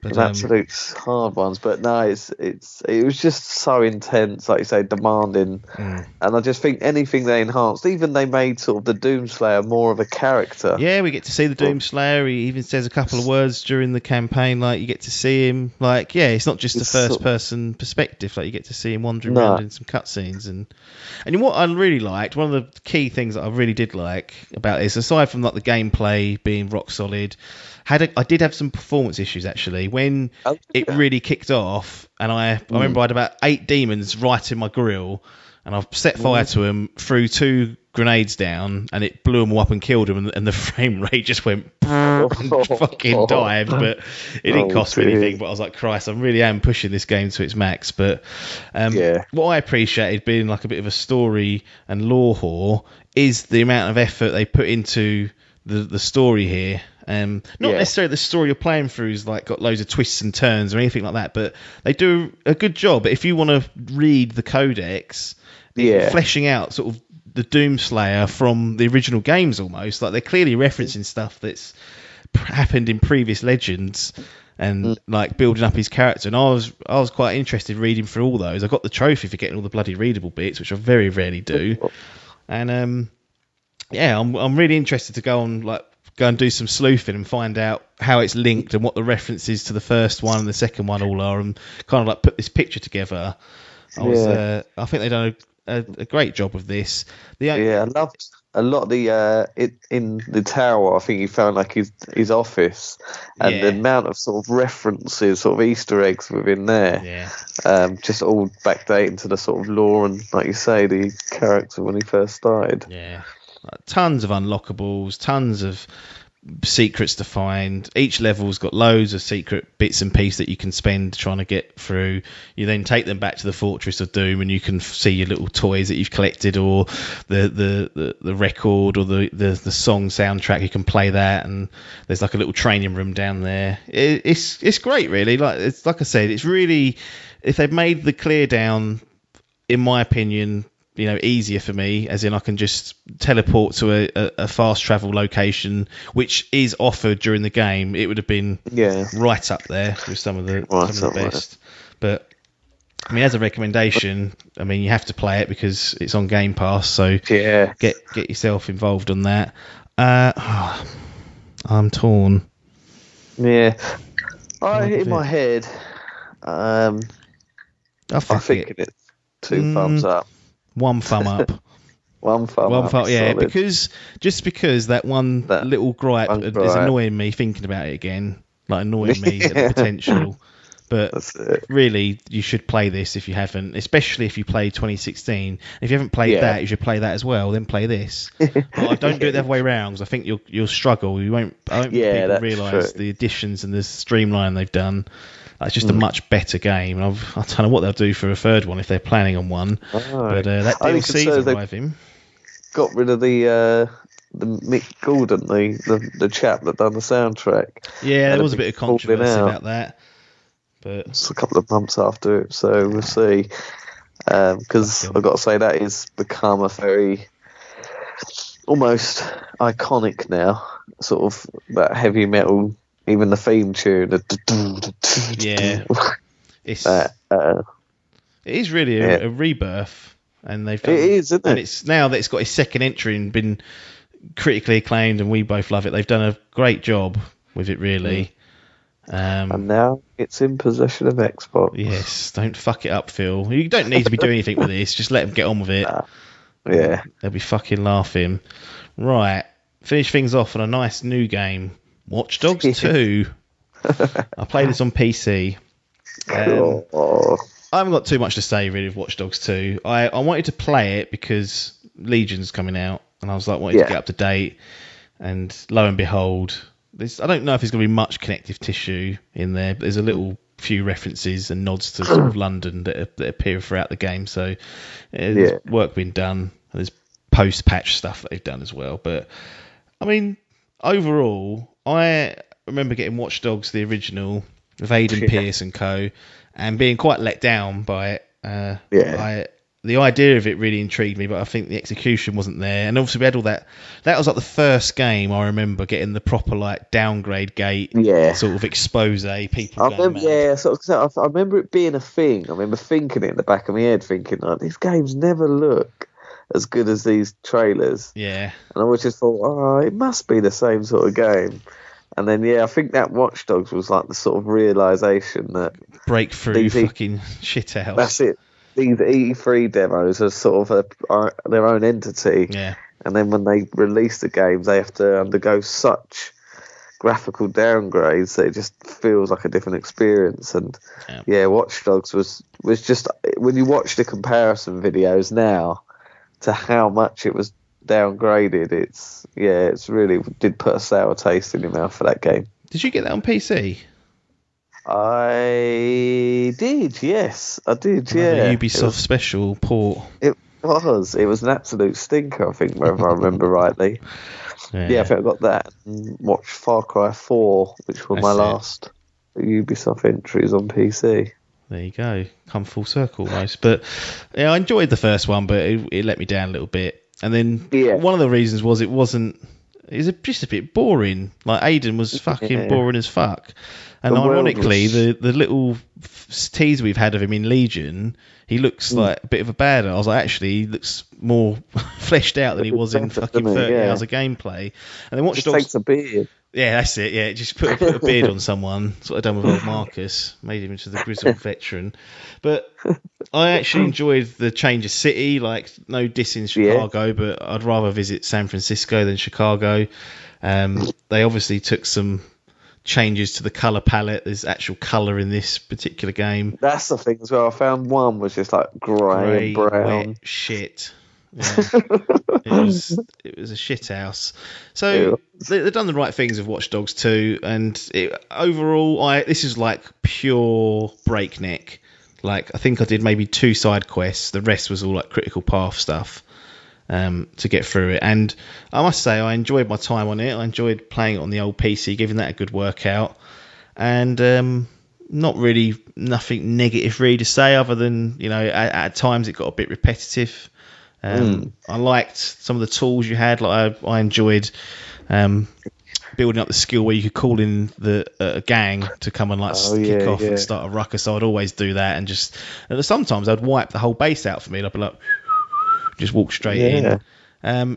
But, absolute hard ones, but no, it was just so intense, like you say, demanding, and I just think anything they enhanced, even they made sort of the Doomslayer more of a character. Yeah, we get to see the Doomslayer. He even says a couple of words during the campaign, like you get to see him. Like, yeah, it's not just a first-person perspective. Like you get to see him wandering around in some cutscenes, and what I really liked, one of the key things that I really did like about this, aside from like the gameplay being rock solid. I did have some performance issues actually when it really kicked off, and I remember I had about 8 demons right in my grill, and I set fire to them, threw 2 grenades down, and it blew them all up and killed them, and the frame rate just went and fucking dived. But it didn't cost me anything. But I was like, Christ, I really am pushing this game to its max. But what I appreciated, being like a bit of a story and lore whore, is the amount of effort they put into the story here. Not necessarily the story you're playing through is like got loads of twists and turns or anything like that, but they do a good job. But if you want to read the codex, fleshing out sort of the Doomslayer from the original games, almost like they're clearly referencing stuff that's happened in previous legends, and like building up his character. And I was quite interested reading through all those. I got the trophy for getting all the bloody readable bits, which I very rarely do. And I'm really interested to go and do some sleuthing and find out how it's linked and what the references to the first one and the second one all are, and kind of like put this picture together. I think they've done a great job of this. I loved a lot of the in the tower. I think you found like his office, and the amount of sort of references, sort of Easter eggs within there. Just all backdating to the sort of lore and, like you say, the character when he first started. Tons of unlockables, tons of secrets to find. Each level's got loads of secret bits and pieces that you can spend trying to get through. You then take them back to the Fortress of Doom, and you can see your little toys that you've collected, or the record, or the song soundtrack. You can play that, and there's like a little training room down there. It's great, really. Like I said, it's really, if they've made the clear down, in my opinion, easier for me, as in I can just teleport to a fast travel location, which is offered during the game, it would have been right up there with some of the best. But I mean, as a recommendation, I mean, you have to play it because it's on Game Pass, so get yourself involved on that. I'm torn. In my head, I think it's 2 thumbs up. 1 thumb up. One thumb up. Yeah, because that little gripe is annoying me thinking about it again. Like, annoying me at the potential. But really, you should play this if you haven't, especially if you played 2016. If you haven't played that, you should play that as well. Then play this. But I don't do it the other way around, because I think you'll struggle. I don't think people realise the additions and the streamline they've done. It's just a much better game. I don't know what they'll do for a third one if they're planning on one. But that DLC's arriving. Got rid of the Mick Gordon, the chap that done the soundtrack. Yeah, there was a bit of controversy about that. But it's a couple of months after it, so we'll see. Because I've got to say, that has become a very almost iconic now, sort of that heavy metal. Even the theme tune. It is really a rebirth, and they've done, it is, isn't it? And it's now that it's got its second entry and been critically acclaimed, and we both love it. They've done a great job with it, really. And now it's in possession of Xbox. Yes, don't fuck it up, Phil. You don't need to be doing anything with this. Just let them get on with it. Yeah. They'll be fucking laughing. Right, finish things off on a nice new game, Watch Dogs 2. I played this on PC. I haven't got too much to say really with Watch Dogs 2. I wanted to play it because Legion's coming out, and I was like wanting to get up to date. And lo and behold, I don't know if there's going to be much connective tissue in there, but there's a little few references and nods to sort of London that appear throughout the game. So there's work being done. And there's post-patch stuff that they've done as well. But I mean, overall, I remember getting Watch Dogs, the original, with Aidan Pierce and co, and being quite let down by it. The idea of it really intrigued me, but I think the execution wasn't there. And obviously we had all that. That was like the first game I remember getting the proper like downgrade gate, sort of expose people. I remember it being a thing. I remember thinking it in the back of my head, thinking like these games never look as good as these trailers. Yeah. And I always just thought, it must be the same sort of game. And then, I think that Watch Dogs was like the sort of realisation that breakthrough fucking shithouse. That's it. These E3 demos are sort of their own entity. Yeah. And then when they release the games, they have to undergo such graphical downgrades that it just feels like a different experience. And Watch Dogs was just, when you watch the comparison videos now to how much it was downgraded, it's really did put a sour taste in your mouth for that game. Did you get that on PC? I did, yes, I did. Another Ubisoft special port. It was an absolute stinker, I think, if I remember rightly. I think I got that and watched Far Cry 4, which were my last Ubisoft entries on PC. There you go, come full circle almost. But I enjoyed the first one, but it let me down a little bit. And then one of the reasons was it was just a bit boring. Like Aidan was fucking boring as fuck. And ironically, the little tease we've had of him in Legion, he looks like a bit of a bad. I was like, actually, he looks more fleshed out than he was in fucking 30 hours of gameplay. And then Watch Dogs takes a beard. Yeah, that's it. Yeah, just put a beard on someone. That's what I've done with old Marcus. Made him into the grizzled veteran. But I actually enjoyed the change of city. Like, no dissing Chicago, but I'd rather visit San Francisco than Chicago. They obviously took some changes to the colour palette. There's actual colour in this particular game. That's the thing as well. I found one was just like grey and brown. Wet shit. Yeah. it was a shit house. So they've done the right things with Watch Dogs 2, and overall, this is like pure breakneck. Like, I think I did maybe 2 side quests. The rest was all like critical path stuff to get through it. And I must say, I enjoyed my time on it. I enjoyed playing it on the old PC, giving that a good workout. And not really nothing negative really to say, other than, at times it got a bit repetitive. I liked some of the tools you had. Like I enjoyed building up the skill where you could call in a gang to come and kick off and start a ruckus. So I'd always do that, and sometimes I'd wipe the whole base out for me. And I'd be like, just walk straight in.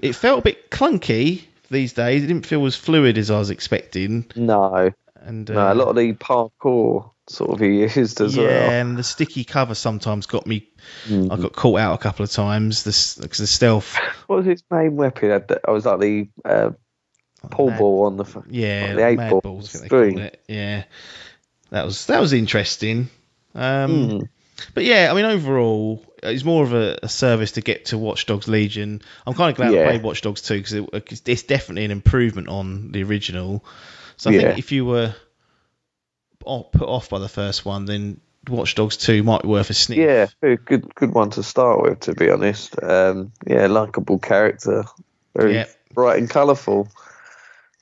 It felt a bit clunky these days. It didn't feel as fluid as I was expecting. No, and a lot of the parkour sort of used as well. Yeah, and the sticky cover sometimes got me. I got caught out a couple of times. Because the stealth. What was his main weapon? I was like the pull ball on the the 8 mad ball balls, I think they call it. Yeah, that was interesting. But yeah, I mean, overall, it's more of a service to get to Watch Dogs Legion. I'm kind of glad I played Watch Dogs 2 because it's definitely an improvement on the original. So I think if you were put off by the first one, then Watch Dogs 2 might be worth a sniff. Yeah, good one to start with, to be honest. Likeable character, very bright and colourful.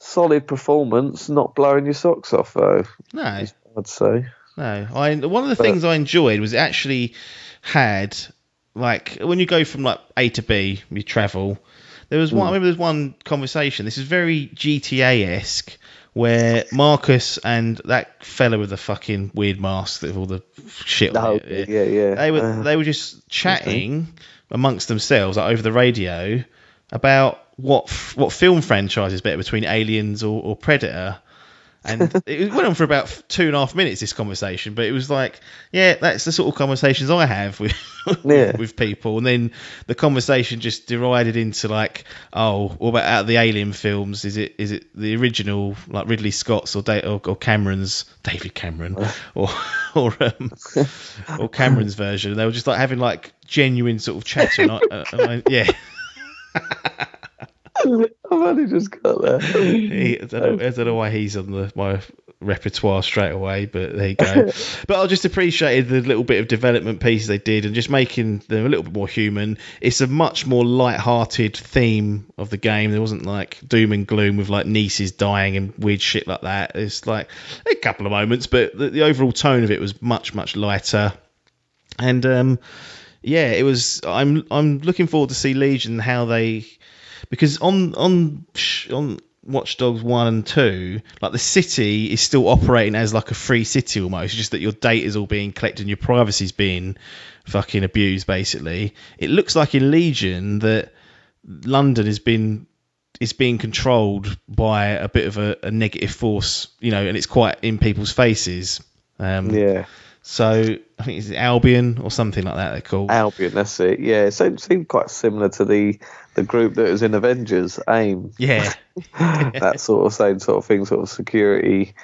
Solid performance, not blowing your socks off though. No, I'd say. No, one of the things I enjoyed was it actually had, like, when you go from like A to B, you travel. There was one. I remember there was one conversation. This is very GTA-esque, where Marcus and that fella with the fucking weird mask with all the shit on it. Yeah. They were just chatting amongst themselves, like, over the radio, about what film franchise is better between Aliens or Predator. And it went on for about 2.5 minutes, this conversation, but it was like, yeah, that's the sort of conversations I have with with people. And then the conversation just derided into like, oh, what about out of the Alien films? Is it the original, like Ridley Scott's or Cameron's, David Cameron, or Cameron's version? And they were just like having like genuine sort of chatter. Yeah. I've only just got there. I don't know why he's on my repertoire straight away, but there you go. But I just appreciated the little bit of development pieces they did and just making them a little bit more human. It's a much more light-hearted theme of the game. There wasn't like doom and gloom with like nieces dying and weird shit like that. It's like a couple of moments, but the overall tone of it was much, much lighter. And yeah, it was. I'm looking forward to see Legion, how they. Because on Watch Dogs 1 and 2, like the city is still operating as like a free city almost, just that your data's all being collected and your privacy's being fucking abused, basically. It looks like in Legion that London is being controlled by a bit of a negative force, and it's quite in people's faces. Yeah. So I think it's Albion or something like that they're called. Albion, that's it. Yeah, so it seemed quite similar to the group that was in Avengers, AIM. Yeah. That sort of same sort of thing, sort of security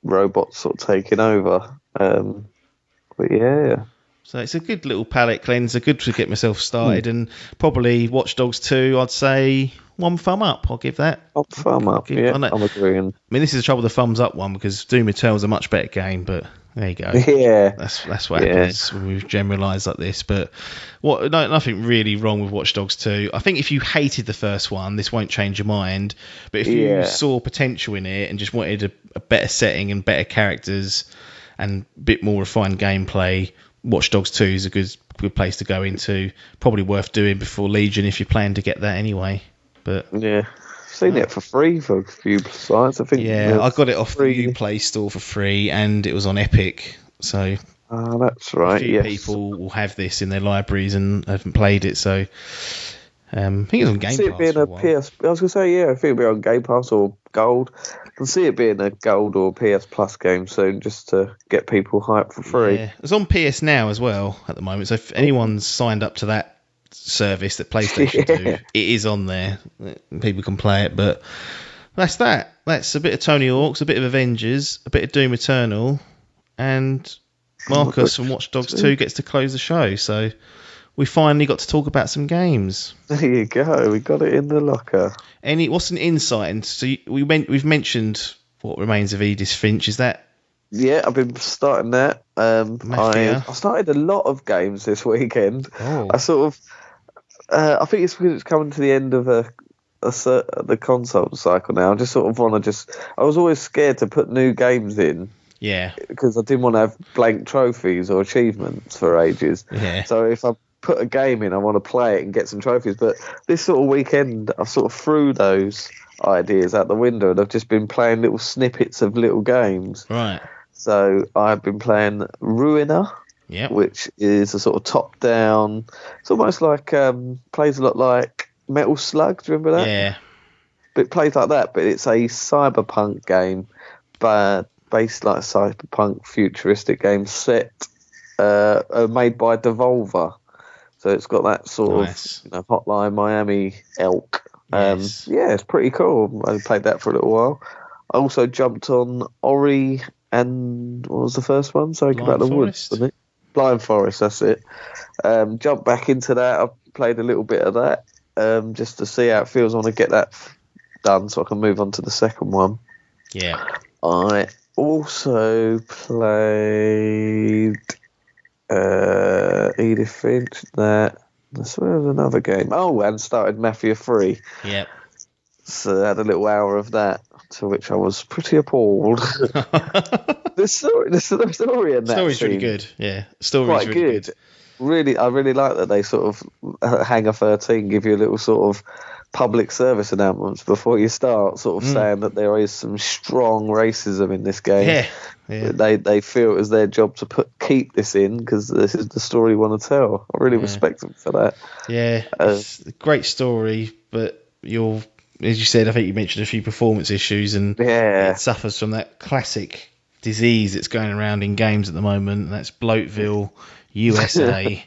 robots sort of taking over. But yeah. So it's a good little palate cleanser, good to get myself started, and probably Watch Dogs 2, I'd say 1 thumb up. I'll give that. Thumb up, yeah, I'm agreeing. I mean, this is the trouble with the thumbs up one, because Doom Eternal is a much better game, but there you go. Yeah. That's what happens when we generalise like this. But nothing really wrong with Watch Dogs 2. I think if you hated the first one, this won't change your mind. But if you saw potential in it and just wanted a better setting and better characters and a bit more refined gameplay, Watch Dogs 2 is a good place to go into. Probably worth doing before Legion if you plan to get that anyway. But yeah, I've seen it for free for a few sites. I think. Yeah, I got it off the Uplay store for free, and it was on Epic. So that's right. A few people will have this in their libraries and haven't played it. So I think it's on Game Pass. It being a PS. I was going to say, I think it'll be on Game Pass or Gold. I can see it being a Gold or PS Plus game soon, just to get people hyped for free. Yeah. It's on PS Now as well at the moment. So if anyone's signed up to that service that PlayStation do, it is on there. People can play it, but that's that. That's a bit of Tony Hawk's, a bit of Avengers, a bit of Doom Eternal, and Marcus from Watch Dogs 2 gets to close the show. So we finally got to talk about some games. There you go. We got it in the locker. What's an insight? And so we've mentioned What Remains of Edith Finch. Is that? Yeah, I've been starting that. I started a lot of games this weekend. Oh. I sort of, I think it's because it's coming to the end of the console cycle now. I just sort of want to I was always scared to put new games in. Yeah. Because I didn't want to have blank trophies or achievements for ages. Yeah. So if I put a game in, I want to play it and get some trophies. But this sort of weekend, I sort of threw those ideas out the window, and I've just been playing little snippets of little games. Right. So I've been playing Ruiner, which is a sort of top-down. It's almost like plays a lot like Metal Slug. Do you remember that? Yeah. But it plays like that, but it's a cyberpunk game, but based like a cyberpunk futuristic game set made by Devolver. So it's got that sort of Hotline Miami ilk. Yes. Yeah, it's pretty cool. I played that for a little while. I also jumped on Ori and what was the first one? Something about the woods, wasn't it? Blind Forest, that's it. Jumped back into that. I played a little bit of that just to see how it feels. I want to get that done so I can move on to the second one. Yeah. I also played Edith Finch. I swear there was another game. Oh, and started Mafia 3. Yep. So I had a little hour of that, to which I was pretty appalled. the story in that story's really good. Yeah, story's quite really good. Really, I really like that they sort of Hangar 13 give you a little sort of public service announcements before you start, sort of saying that there is some strong racism in this game. Yeah. They feel it was their job to keep this in because this is the story you want to tell. I really respect them for that. Yeah, it's a great story, but you're as you said, I think you mentioned a few performance issues, and it suffers from that classic disease that's going around in games at the moment, and that's Bloatville, USA.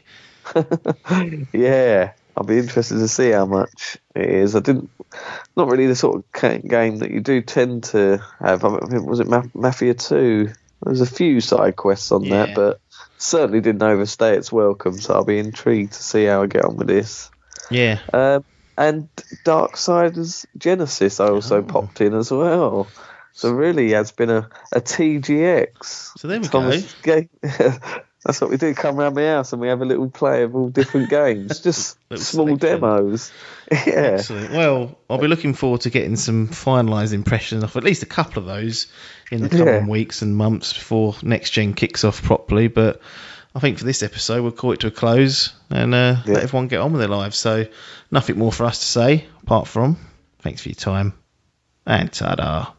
Yeah, I'll be interested to see how much it is. Not really the sort of game that you do tend to have. I mean, was it Mafia 2? There's a few side quests on that, but certainly didn't overstay its welcome, so I'll be intrigued to see how I get on with this. Yeah. And Darksiders Genesis I also popped in as well. So really has been a TGX. So there we go. That's what we do. Come around my house and we have a little play of all different games. Just small demos. Yeah. Excellent. Well, I'll be looking forward to getting some finalised impressions of at least a couple of those in the coming weeks and months before next gen kicks off properly. But I think for this episode, we'll call it to a close and let everyone get on with their lives. So nothing more for us to say apart from thanks for your time and ta-da.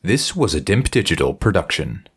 This was a Dimp Digital production.